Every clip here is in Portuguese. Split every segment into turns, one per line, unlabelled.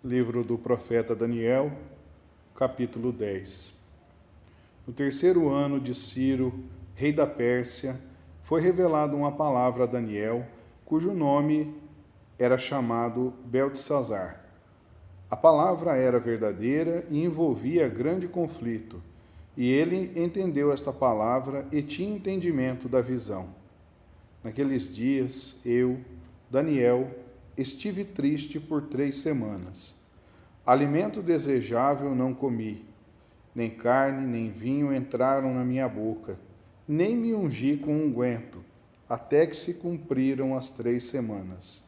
Livro do profeta Daniel, capítulo 10. No terceiro ano de Ciro, rei da Pérsia, foi revelada uma palavra a Daniel, cujo nome era chamado Beltesazar. A palavra era verdadeira e envolvia grande conflito, e ele entendeu esta palavra e tinha entendimento da visão. Naqueles dias, eu, Daniel, estive triste por 3 semanas. Alimento desejável não comi, nem carne nem vinho entraram na minha boca, nem me ungi com unguento, até que se cumpriram as 3 semanas.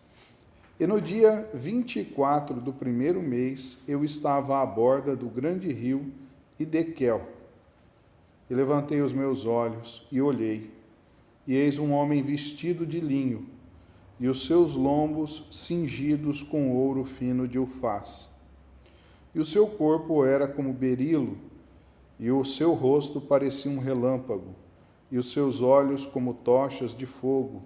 E no dia 24 do primeiro mês, eu estava à borda do grande rio Idequel. E levantei os meus olhos e olhei, e eis um homem vestido de linho, e os seus lombos cingidos com ouro fino de Ufaz. E o seu corpo era como berilo, e o seu rosto parecia um relâmpago, e os seus olhos como tochas de fogo,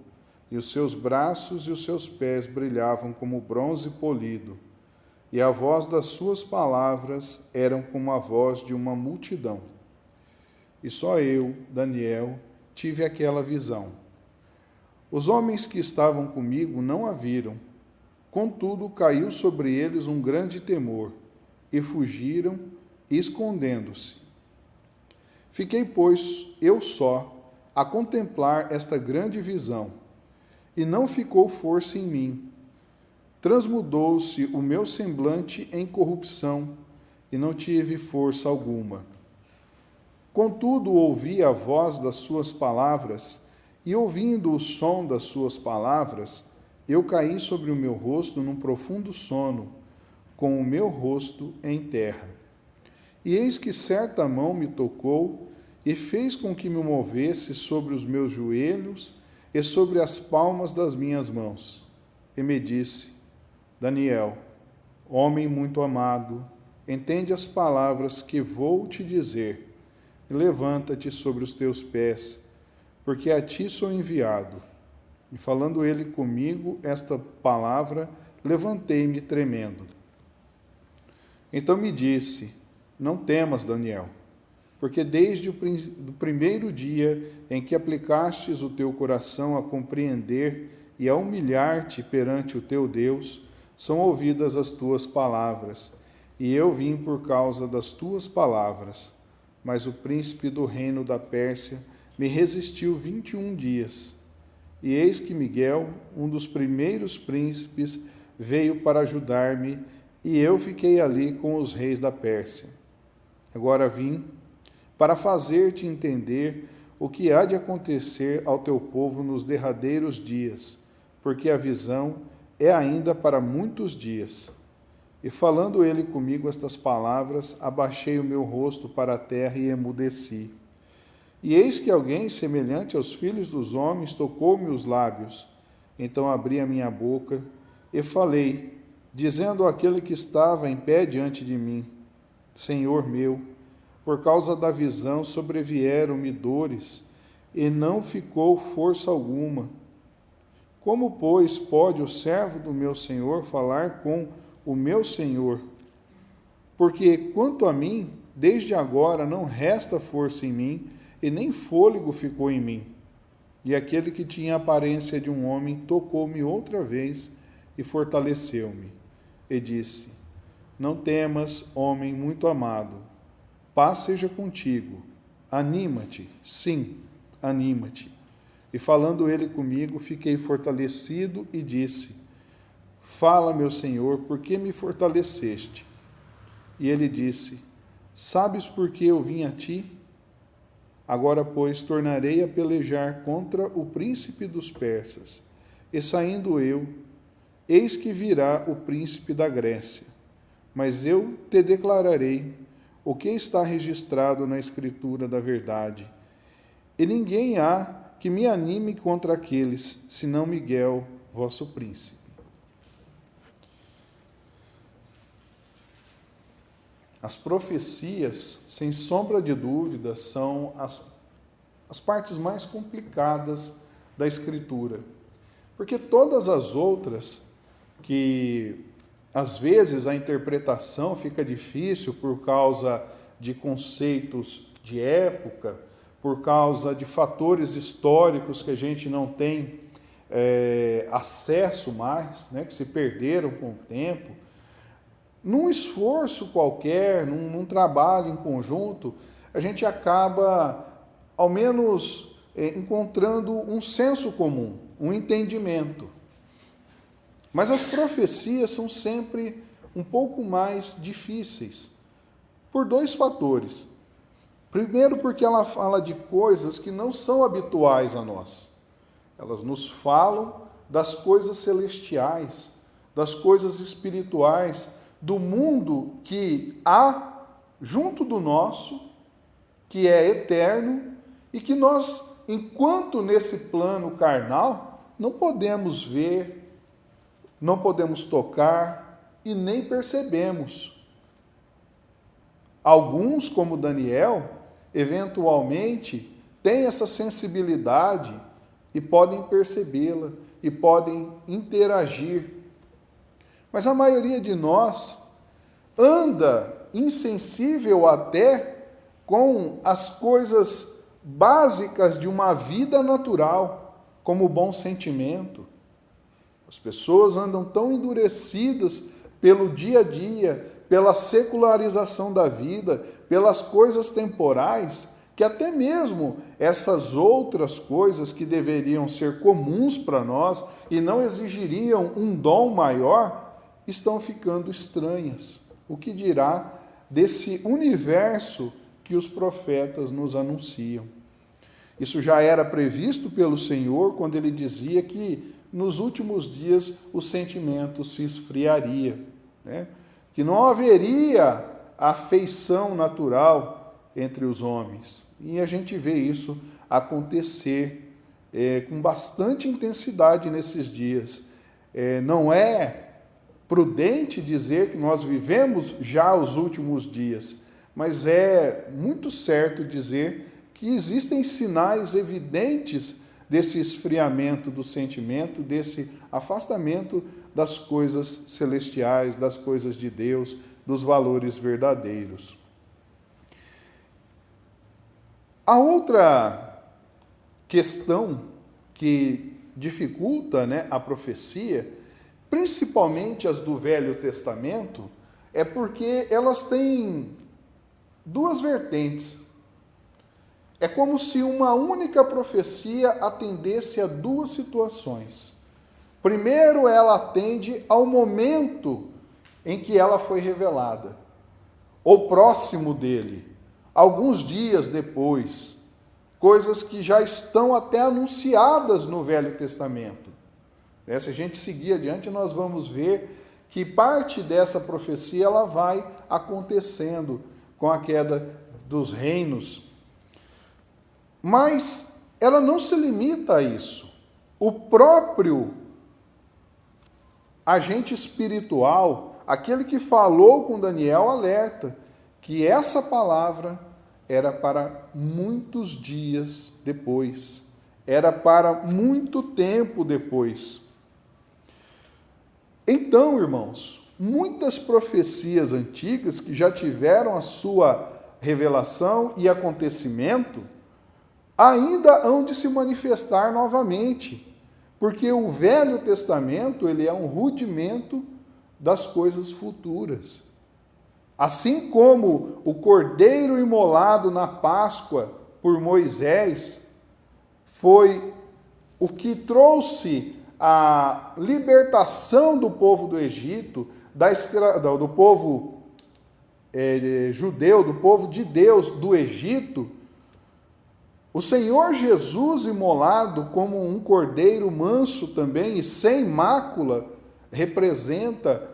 e os seus braços e os seus pés brilhavam como bronze polido, e a voz das suas palavras eram como a voz de uma multidão. E só eu, Daniel, tive aquela visão. Os homens que estavam comigo não a viram. Contudo, caiu sobre eles um grande temor, e fugiram, escondendo-se. Fiquei, pois, eu só, a contemplar esta grande visão, e não ficou força em mim. Transmudou-se o meu semblante em corrupção, e não tive força alguma. Contudo, ouvi a voz das suas palavras, e ouvindo o som das suas palavras, eu caí sobre o meu rosto num profundo sono, com o meu rosto em terra. E eis que certa mão me tocou e fez com que me movesse sobre os meus joelhos e sobre as palmas das minhas mãos. E me disse: Daniel, homem muito amado, entende as palavras que vou te dizer, e levanta-te sobre os teus pés, porque a ti sou enviado. E falando ele comigo esta palavra, levantei-me tremendo. Então me disse: não temas, Daniel, porque desde o primeiro dia em que aplicastes o teu coração a compreender e a humilhar-te perante o teu Deus, são ouvidas as tuas palavras, e eu vim por causa das tuas palavras. Mas o príncipe do reino da Pérsia me resistiu 21 dias. E eis que Miguel, um dos primeiros príncipes, veio para ajudar-me, e eu fiquei ali com os reis da Pérsia. Agora vim para fazer-te entender o que há de acontecer ao teu povo nos derradeiros dias, porque a visão é ainda para muitos dias. E falando ele comigo estas palavras, abaixei o meu rosto para a terra e emudeci. E eis que alguém, semelhante aos filhos dos homens, tocou-me os lábios. Então abri a minha boca e falei, dizendo àquele que estava em pé diante de mim: Senhor meu, por causa da visão sobrevieram-me dores, e não ficou força alguma. Como, pois, pode o servo do meu Senhor falar com o meu Senhor? Porque, quanto a mim, desde agora não resta força em mim, e nem fôlego ficou em mim. E aquele que tinha a aparência de um homem tocou-me outra vez e fortaleceu-me. E disse: não temas, homem muito amado, paz seja contigo. Anima-te, sim, anima-te. E falando ele comigo, fiquei fortalecido e disse: fala, meu Senhor, por que me fortaleceste? E ele disse: sabes por que eu vim a ti? Agora, pois, tornarei a pelejar contra o príncipe dos persas. E saindo eu, eis que virá o príncipe da Grécia. Mas eu te declararei o que está registrado na Escritura da verdade. E ninguém há que me anime contra aqueles, senão Miguel, vosso príncipe. As profecias, sem sombra de dúvida, são as partes mais complicadas da Escritura. Porque todas as outras que às vezes a interpretação fica difícil por causa de conceitos de época, por causa de fatores históricos que a gente não tem acesso mais, né, que se perderam com o tempo. Num esforço qualquer, num trabalho em conjunto, a gente acaba, ao menos, encontrando um senso comum, um entendimento. Mas as profecias são sempre um pouco mais difíceis, por dois fatores. Primeiro, porque ela fala de coisas que não são habituais a nós. Elas nos falam das coisas celestiais, das coisas espirituais, do mundo que há junto do nosso, que é eterno, e que nós, enquanto nesse plano carnal, não podemos ver, não podemos tocar e nem percebemos. Alguns, como Daniel, eventualmente têm essa sensibilidade e podem percebê-la e podem interagir. Mas a maioria de nós anda insensível até com as coisas básicas de uma vida natural, como o bom sentimento. As pessoas andam tão endurecidas pelo dia a dia, pela secularização da vida, pelas coisas temporais, que até mesmo essas outras coisas que deveriam ser comuns para nós e não exigiriam um dom maior, estão ficando estranhas. O que dirá desse universo que os profetas nos anunciam? Isso já era previsto pelo Senhor quando ele dizia que nos últimos dias o sentimento se esfriaria, né? Que não haveria afeição natural entre os homens. E a gente vê isso acontecer com bastante intensidade nesses dias. Não é prudente dizer que nós vivemos já os últimos dias, mas é muito certo dizer que existem sinais evidentes desse esfriamento do sentimento, desse afastamento das coisas celestiais, das coisas de Deus, dos valores verdadeiros. A outra questão que dificulta, né, a profecia, principalmente as do Velho Testamento, é porque elas têm duas vertentes. É como se uma única profecia atendesse a duas situações. Primeiro, ela atende ao momento em que ela foi revelada, ou próximo dele, alguns dias depois, coisas que já estão até anunciadas no Velho Testamento. Se a gente seguir adiante, nós vamos ver que parte dessa profecia ela vai acontecendo com a queda dos reinos. Mas ela não se limita a isso. O próprio agente espiritual, aquele que falou com Daniel, alerta que essa palavra era para muitos dias depois, era para muito tempo depois. Então, irmãos, muitas profecias antigas que já tiveram a sua revelação e acontecimento, ainda hão de se manifestar novamente, porque o Velho Testamento ele é um rudimento das coisas futuras. Assim como o cordeiro imolado na Páscoa por Moisés foi o que trouxe a libertação do povo do Egito, do povo judeu, do povo de Deus do Egito, o Senhor Jesus imolado como um cordeiro manso também e sem mácula, representa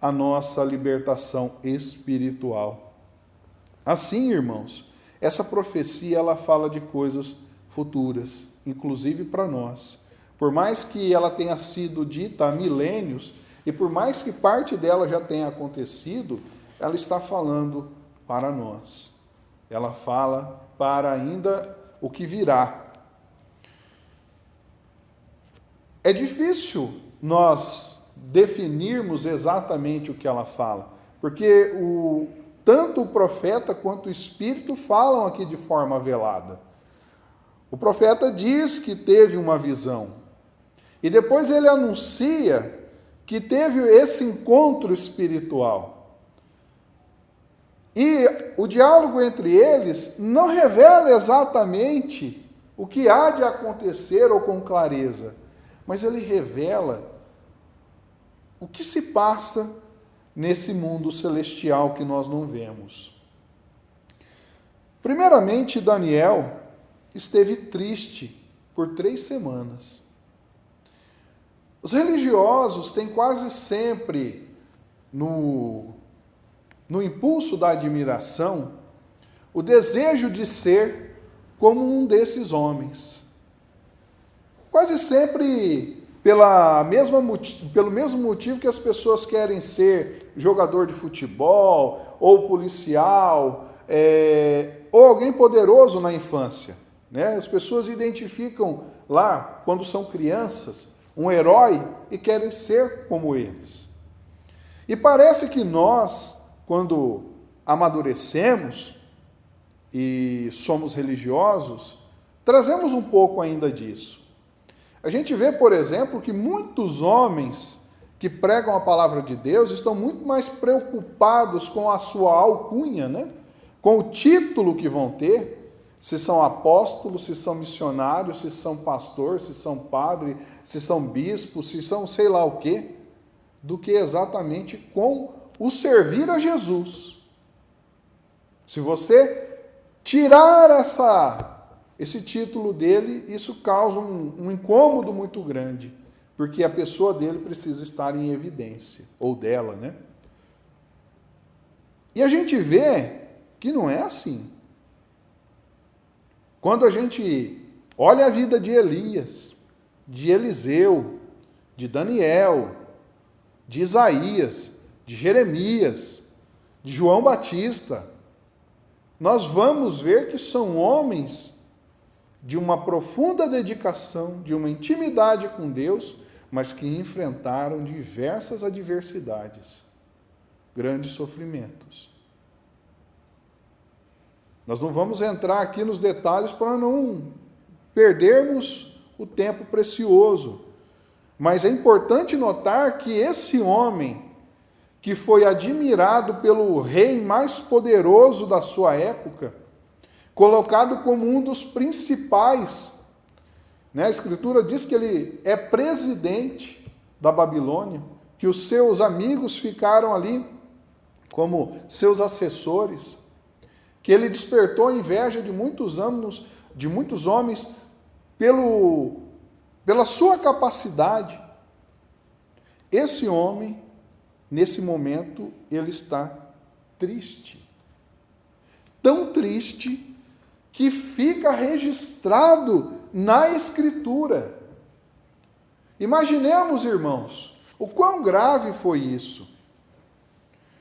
a nossa libertação espiritual. Assim, irmãos, essa profecia ela fala de coisas futuras, inclusive para nós. Por mais que ela tenha sido dita há milênios, e por mais que parte dela já tenha acontecido, ela está falando para nós. Ela fala para ainda o que virá. É difícil nós definirmos exatamente o que ela fala, porque tanto o profeta quanto o Espírito falam aqui de forma velada. O profeta diz que teve uma visão, e depois ele anuncia que teve esse encontro espiritual. E o diálogo entre eles não revela exatamente o que há de acontecer ou com clareza, mas ele revela o que se passa nesse mundo celestial que nós não vemos. Primeiramente, Daniel esteve triste por 3 semanas. Os religiosos têm quase sempre, no impulso da admiração, o desejo de ser como um desses homens. Quase sempre pelo mesmo motivo que as pessoas querem ser jogador de futebol, ou policial, ou alguém poderoso na infância. Né? As pessoas identificam lá, quando são crianças, um herói e querem ser como eles. E parece que nós, quando amadurecemos e somos religiosos, trazemos um pouco ainda disso. A gente vê, por exemplo, que muitos homens que pregam a palavra de Deus estão muito mais preocupados com a sua alcunha, né? Com o título que vão ter, se são apóstolos, se são missionários, se são pastores, se são padres, se são bispos, se são sei lá o quê, do que exatamente com o servir a Jesus. Se você tirar esse título dele, isso causa um incômodo muito grande, porque a pessoa dele precisa estar em evidência, ou dela, né? E a gente vê que não é assim. Quando a gente olha a vida de Elias, de Eliseu, de Daniel, de Isaías, de Jeremias, de João Batista, nós vamos ver que são homens de uma profunda dedicação, de uma intimidade com Deus, mas que enfrentaram diversas adversidades, grandes sofrimentos. Nós não vamos entrar aqui nos detalhes para não perdermos o tempo precioso, mas é importante notar que esse homem, que foi admirado pelo rei mais poderoso da sua época, colocado como um dos principais, né? A Escritura diz que ele é presidente da Babilônia, que os seus amigos ficaram ali como seus assessores, que ele despertou a inveja de muitos homens pela sua capacidade. Esse homem, nesse momento, ele está triste. Tão triste que fica registrado na Escritura. Imaginemos, irmãos, o quão grave foi isso.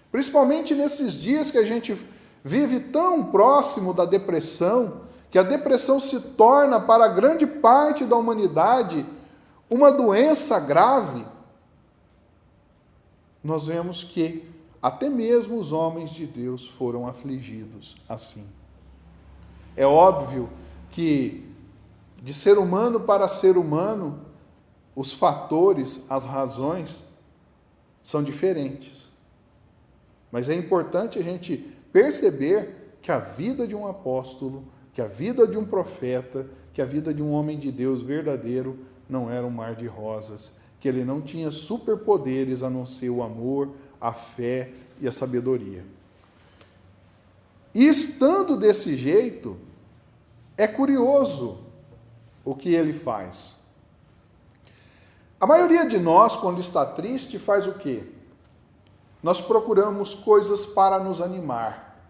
Principalmente nesses dias que a gente vive tão próximo da depressão, que a depressão se torna para grande parte da humanidade uma doença grave. Nós vemos que até mesmo os homens de Deus foram afligidos assim. É óbvio que de ser humano para ser humano, os fatores, as razões são diferentes. Mas é importante a gente perceber que a vida de um apóstolo, que a vida de um profeta, que a vida de um homem de Deus verdadeiro não era um mar de rosas, que ele não tinha superpoderes a não ser o amor, a fé e a sabedoria. E estando desse jeito, é curioso o que ele faz. A maioria de nós, quando está triste, faz o quê? Nós procuramos coisas para nos animar.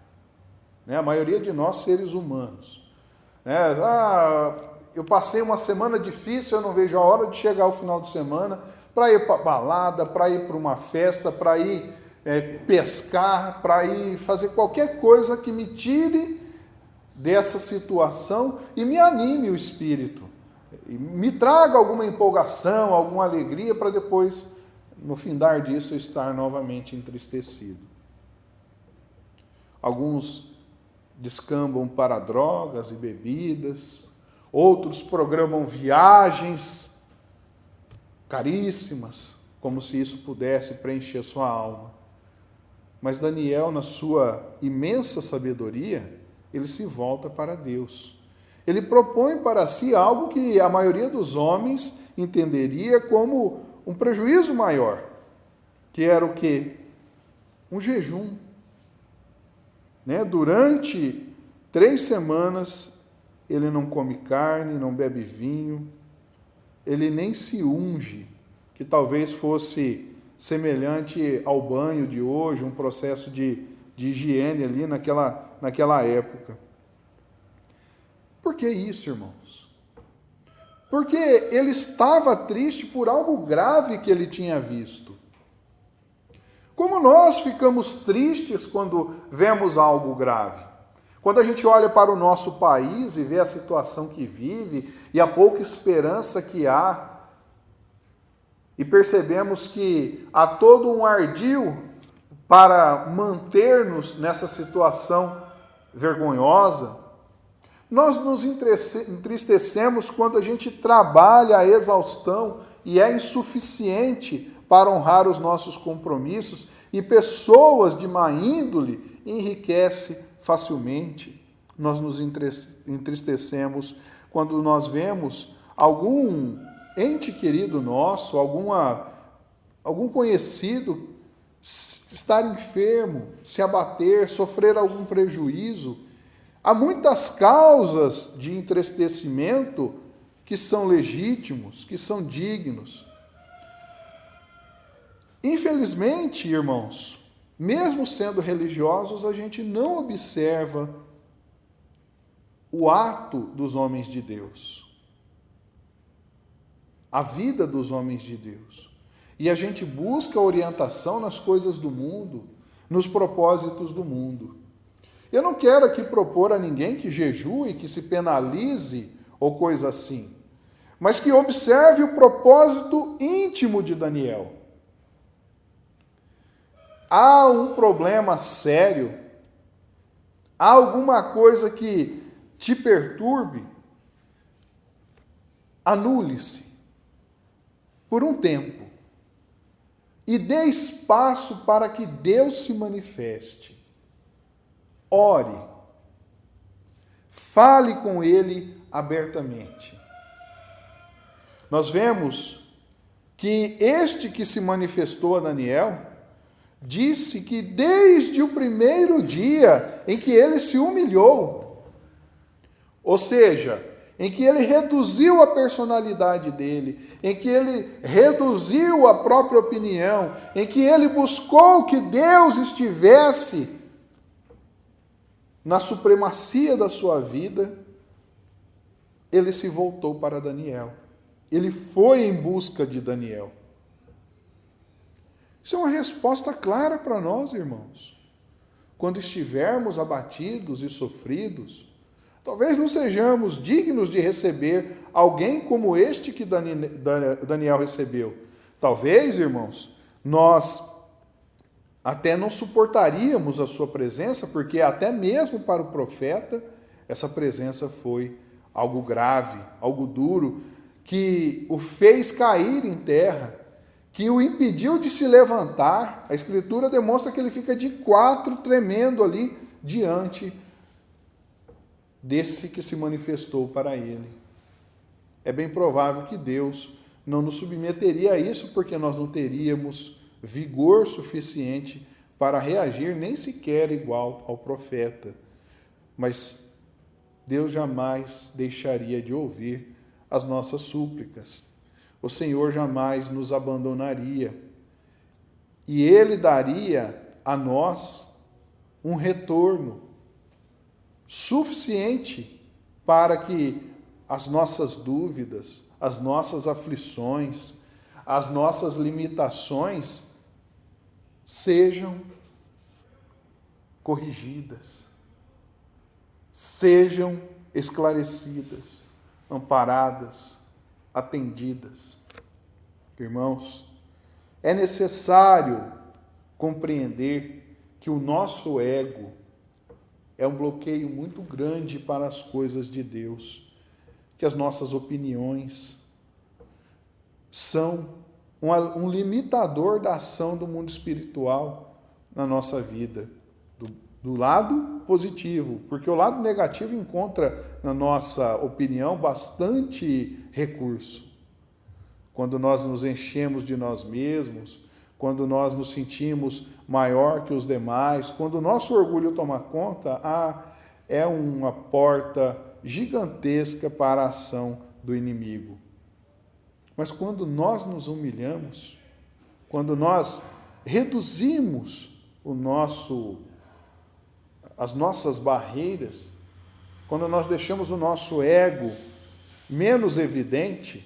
Né? A maioria de nós, seres humanos. Né? Eu passei uma semana difícil, eu não vejo a hora de chegar ao final de semana para ir para a balada, para ir para uma festa, para ir pescar, para ir fazer qualquer coisa que me tire dessa situação e me anime o espírito. Me traga alguma empolgação, alguma alegria para depois no findar disso, estar novamente entristecido. Alguns descambam para drogas e bebidas, outros programam viagens caríssimas, como se isso pudesse preencher sua alma. Mas Daniel, na sua imensa sabedoria, ele se volta para Deus. Ele propõe para si algo que a maioria dos homens entenderia como um prejuízo maior, que era o quê? Um jejum. Durante 3 semanas, ele não come carne, não bebe vinho, ele nem se unge, que talvez fosse semelhante ao banho de hoje, um processo de higiene ali naquela época. Por que isso, irmãos? Porque ele estava triste por algo grave que ele tinha visto. Como nós ficamos tristes quando vemos algo grave? Quando a gente olha para o nosso país e vê a situação que vive e a pouca esperança que há, e percebemos que há todo um ardil para manter-nos nessa situação vergonhosa, nós nos entristecemos quando a gente trabalha a exaustão e é insuficiente para honrar os nossos compromissos, e pessoas de má índole enriquecem facilmente. Nós nos entristecemos quando nós vemos algum ente querido nosso, algum conhecido estar enfermo, se abater, sofrer algum prejuízo. Há muitas causas de entristecimento que são legítimos, que são dignos. Infelizmente, irmãos, mesmo sendo religiosos, a gente não observa o ato dos homens de Deus, a vida dos homens de Deus. E a gente busca orientação nas coisas do mundo, nos propósitos do mundo. Eu não quero aqui propor a ninguém que jejue, que se penalize ou coisa assim, mas que observe o propósito íntimo de Daniel. Há um problema sério? Há alguma coisa que te perturbe? Anule-se por um tempo e dê espaço para que Deus se manifeste. Ore. Fale com Ele abertamente. Nós vemos que este que se manifestou a Daniel disse que desde o primeiro dia em que ele se humilhou, ou seja, em que ele reduziu a personalidade dele, em que ele reduziu a própria opinião, em que ele buscou que Deus estivesse na supremacia da sua vida, ele se voltou para Daniel. Ele foi em busca de Daniel. Isso é uma resposta clara para nós, irmãos. Quando estivermos abatidos e sofridos, talvez não sejamos dignos de receber alguém como este que Daniel recebeu. Talvez, irmãos, nós até não suportaríamos a sua presença, porque até mesmo para o profeta, essa presença foi algo grave, algo duro, que o fez cair em terra, que o impediu de se levantar. A Escritura demonstra que ele fica de 4 tremendo ali diante desse que se manifestou para ele. É bem provável que Deus não nos submeteria a isso, porque nós não teríamos vigor suficiente para reagir, nem sequer igual ao profeta. Mas Deus jamais deixaria de ouvir as nossas súplicas. O Senhor jamais nos abandonaria. E Ele daria a nós um retorno suficiente para que as nossas dúvidas, as nossas aflições, as nossas limitações sejam corrigidas, sejam esclarecidas, amparadas, atendidas. Irmãos, É necessário compreender que o nosso ego é um bloqueio muito grande para as coisas de Deus, que as nossas opiniões são um limitador da ação do mundo espiritual na nossa vida, do lado positivo, porque o lado negativo encontra, na nossa opinião, bastante recurso. Quando nós nos enchemos de nós mesmos, quando nós nos sentimos maior que os demais, quando o nosso orgulho toma conta, é uma porta gigantesca para a ação do inimigo. Mas quando nós nos humilhamos, quando nós reduzimos as nossas barreiras, quando nós deixamos o nosso ego menos evidente,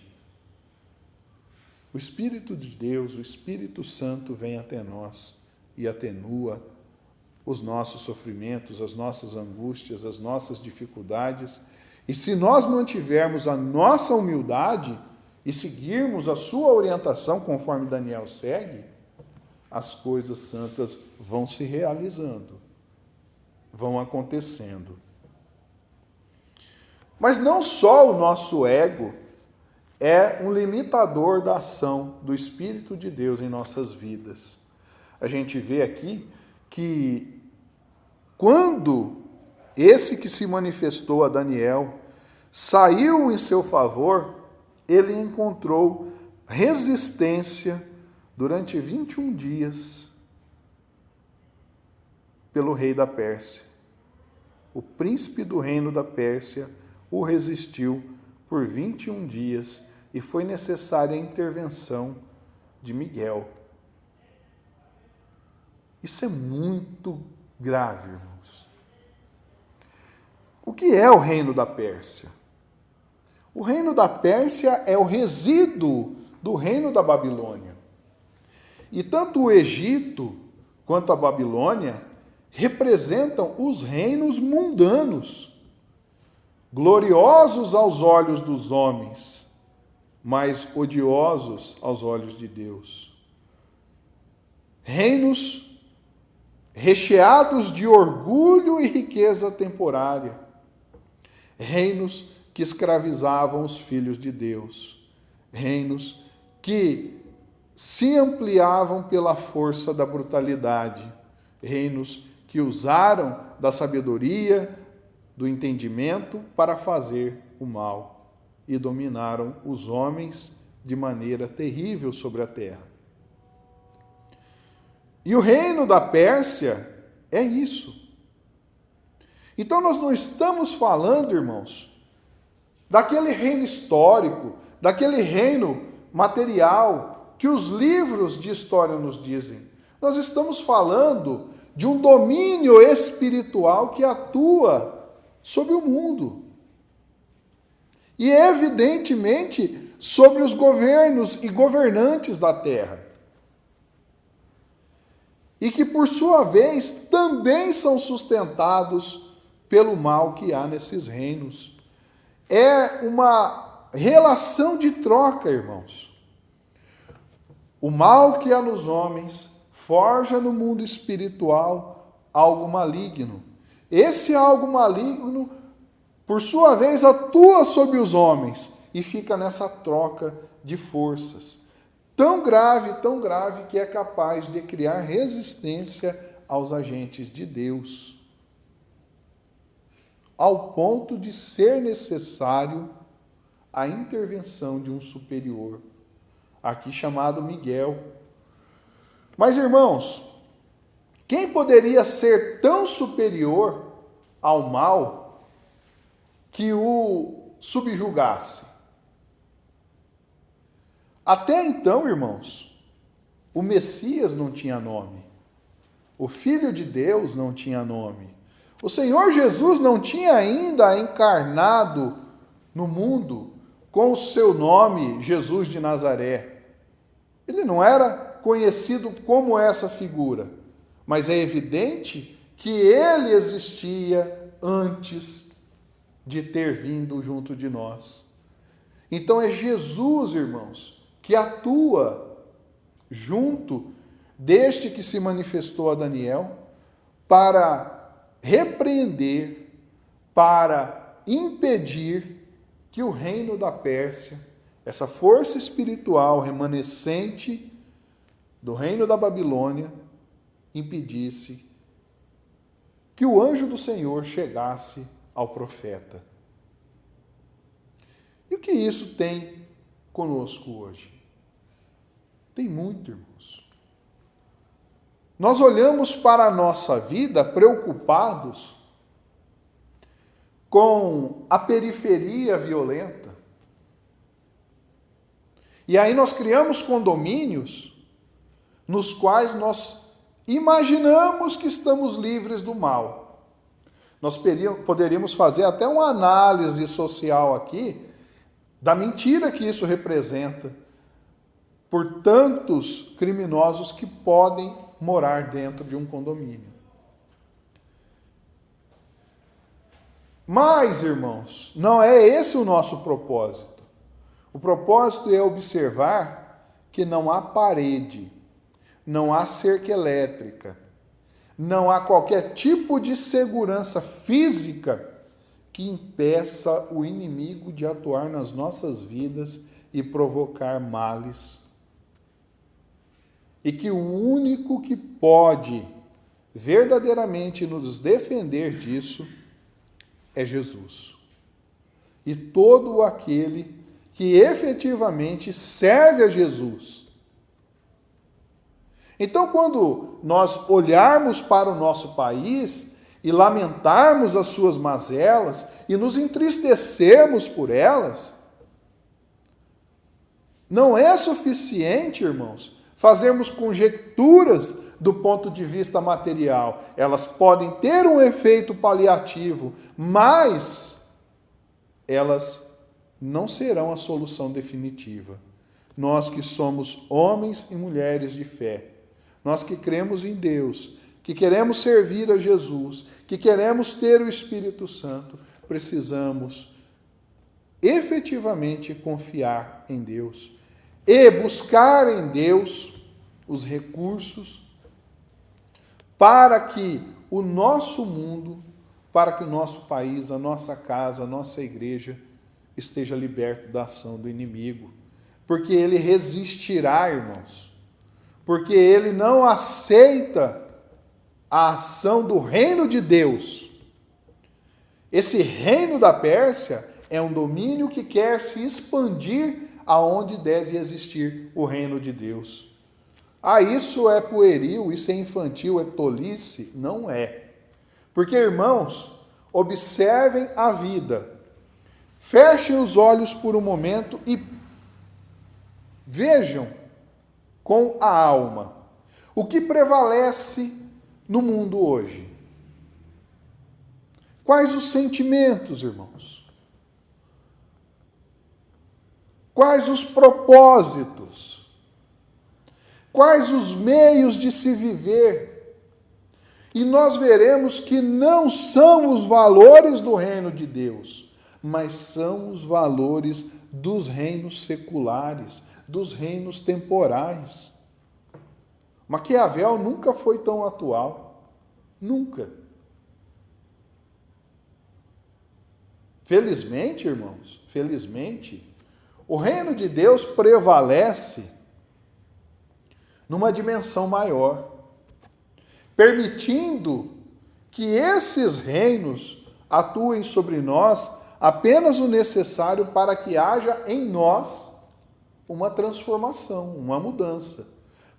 o Espírito de Deus, o Espírito Santo vem até nós e atenua os nossos sofrimentos, as nossas angústias, as nossas dificuldades. E se nós mantivermos a nossa humildade e seguirmos a sua orientação, conforme Daniel segue, as coisas santas vão se realizando, vão acontecendo. Mas não só o nosso ego é um limitador da ação do Espírito de Deus em nossas vidas. A gente vê aqui que quando esse que se manifestou a Daniel saiu em seu favor, ele encontrou resistência durante 21 dias pelo rei da Pérsia. O príncipe do reino da Pérsia o resistiu por 21 dias e foi necessária a intervenção de Miguel. Isso é muito grave, irmãos. O que é o reino da Pérsia? O reino da Pérsia é o resíduo do reino da Babilônia. E tanto o Egito quanto a Babilônia representam os reinos mundanos, gloriosos aos olhos dos homens, mas odiosos aos olhos de Deus. Reinos recheados de orgulho e riqueza temporária. Reinos que escravizavam os filhos de Deus. Reinos que se ampliavam pela força da brutalidade. Reinos que usaram da sabedoria, do entendimento para fazer o mal e dominaram os homens de maneira terrível sobre a terra. E o reino da Pérsia é isso. Então nós não estamos falando, irmãos, daquele reino histórico, daquele reino material que os livros de história nos dizem. Nós estamos falando de um domínio espiritual que atua sobre o mundo. E, evidentemente, sobre os governos e governantes da terra. E que, por sua vez, também são sustentados pelo mal que há nesses reinos. É uma relação de troca, irmãos. O mal que há nos homens forja no mundo espiritual algo maligno. Esse algo maligno, por sua vez, atua sobre os homens e fica nessa troca de forças. Tão grave, que é capaz de criar resistência aos agentes de Deus, ao ponto de ser necessário a intervenção de um superior, aqui chamado Miguel. Mas, irmãos, quem poderia ser tão superior ao mal que o subjugasse? Até então, irmãos, o Messias não tinha nome. O Filho de Deus não tinha nome. O Senhor Jesus não tinha ainda encarnado no mundo com o seu nome, Jesus de Nazaré. Ele não era conhecido como essa figura, mas é evidente que ele existia antes de ter vindo junto de nós. Então é Jesus, irmãos, que atua junto deste que se manifestou a Daniel, para repreender, para impedir que o reino da Pérsia, essa força espiritual remanescente do reino da Babilônia, impedisse que o anjo do Senhor chegasse ao profeta. E o que isso tem conosco hoje? Tem muito, irmãos. Nós olhamos para a nossa vida preocupados com a periferia violenta. E aí nós criamos condomínios nos quais nós imaginamos que estamos livres do mal. Nós poderíamos fazer até uma análise social aqui da mentira que isso representa por tantos criminosos que podem morar dentro de um condomínio. Mas, irmãos, não é esse o nosso propósito. O propósito é observar que não há parede, não há cerca elétrica, não há qualquer tipo de segurança física que impeça o inimigo de atuar nas nossas vidas e provocar males. E que o único que pode verdadeiramente nos defender disso é Jesus. E todo aquele que efetivamente serve a Jesus. Então, quando nós olharmos para o nosso país e lamentarmos as suas mazelas e nos entristecermos por elas, não é suficiente, irmãos, fazermos conjecturas do ponto de vista material. Elas podem ter um efeito paliativo, mas elas não serão a solução definitiva. Nós que somos homens e mulheres de fé, nós que cremos em Deus, que queremos servir a Jesus, que queremos ter o Espírito Santo, precisamos efetivamente confiar em Deus e buscar em Deus os recursos para que o nosso mundo, para que o nosso país, a nossa casa, a nossa igreja esteja liberto da ação do inimigo. Porque ele resistirá, irmãos. Porque ele não aceita a ação do reino de Deus. Esse reino da Pérsia é um domínio que quer se expandir aonde deve existir o reino de Deus. Ah, isso é pueril, isso é infantil, é tolice? Não é. Porque, irmãos, observem a vida. Fechem os olhos por um momento e vejam com a alma o que prevalece no mundo hoje. Quais os sentimentos, irmãos? Quais os propósitos? Quais os meios de se viver? E nós veremos que não são os valores do reino de Deus, mas são os valores dos reinos seculares, dos reinos temporais. Maquiavel nunca foi tão atual. Nunca. Felizmente, irmãos, felizmente, o reino de Deus prevalece numa dimensão maior, permitindo que esses reinos atuem sobre nós apenas o necessário para que haja em nós uma transformação, uma mudança,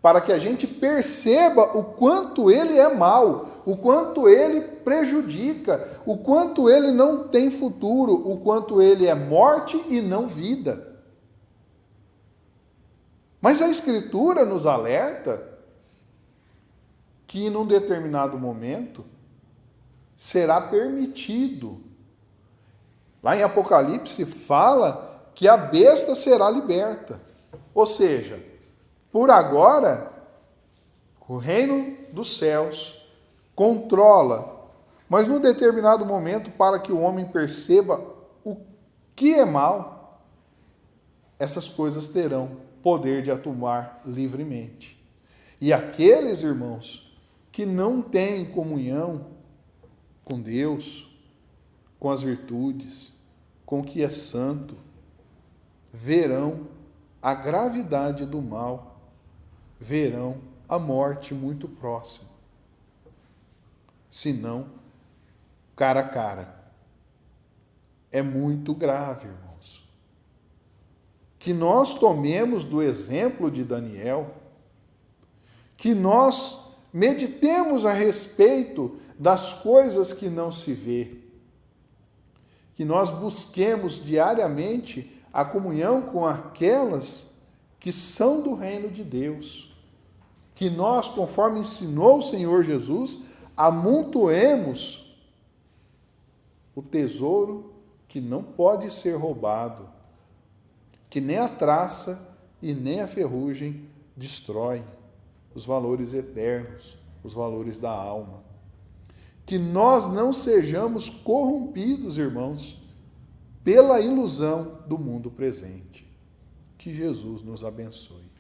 para que a gente perceba o quanto ele é mau, o quanto ele prejudica, o quanto ele não tem futuro, o quanto ele é morte e não vida. Mas a Escritura nos alerta que, num determinado momento, será permitido. Lá em Apocalipse fala que a besta será liberta. Ou seja, por agora, o reino dos céus controla, mas num determinado momento, para que o homem perceba o que é mal, essas coisas terão poder de atuar livremente. E aqueles, irmãos, que não têm comunhão com Deus, com as virtudes, com o que é santo, verão a gravidade do mal, verão a morte muito próxima. Se não, cara a cara. É muito grave, irmãos. Que nós tomemos do exemplo de Daniel, que nós meditemos a respeito das coisas que não se vê, que nós busquemos diariamente a comunhão com aquelas que são do reino de Deus, que nós, conforme ensinou o Senhor Jesus, amontoemos o tesouro que não pode ser roubado, que nem a traça e nem a ferrugem destrói, os valores eternos, os valores da alma. Que nós não sejamos corrompidos, irmãos, pela ilusão do mundo presente. Que Jesus nos abençoe.